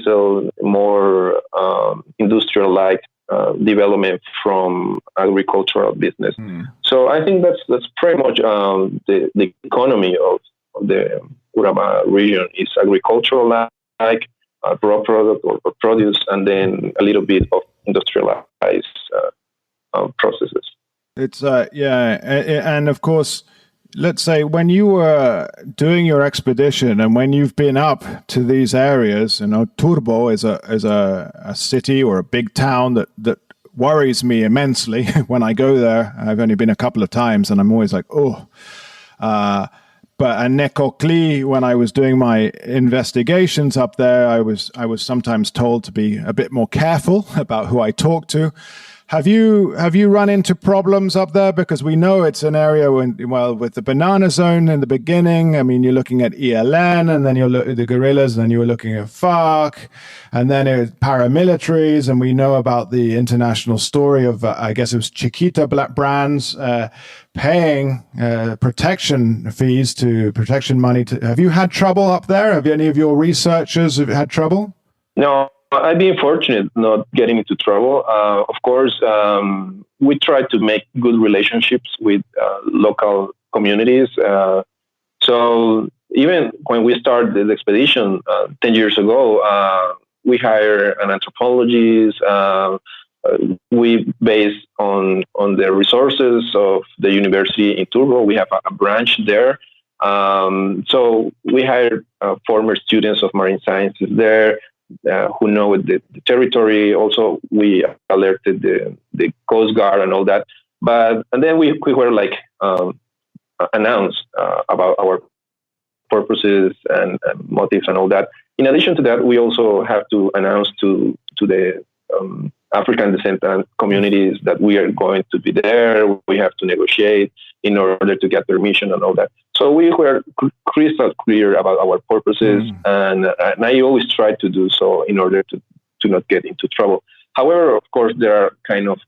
diesel, more industrial-like development from agricultural business. So I think that's pretty much the economy of the Uraba region is agricultural, like raw product or produce, and then a little bit of industrialized processes. It's and of course, let's say when you were doing your expedition and when you've been up to these areas, Turbo is a city or a big town that worries me immensely when I go there. I've only been a couple of times and I'm always like, but at Necoclí, when I was doing my investigations up there, I was sometimes told to be a bit more careful about who I talk to. Have you run into problems up there? Because we know it's an area with the banana zone in the beginning. I mean, you're looking at ELN, and then you're looking at the guerrillas, and then you were looking at FARC, and then it was paramilitaries, and we know about the international story of, I guess it was Chiquita brands paying protection fees protection money. Have you had trouble up there? Have any of your researchers had trouble? No. I've been fortunate not getting into trouble. Of course, we try to make good relationships with local communities. So even when we started the expedition 10 years ago, we hired an anthropologist. We based on the resources of the university in Turbo. We have a branch there. So we hired former students of marine sciences there. Who know the territory. Also, we alerted the Coast Guard and all that. And then we were like announced about our purposes and motives and all that. In addition to that, we also have to announce to the African descendant communities that we are going to be there. We have to negotiate in order to get permission and all that. So we were crystal clear about our purposes, and I always try to do so in order to not get into trouble. However, of course, there are kind of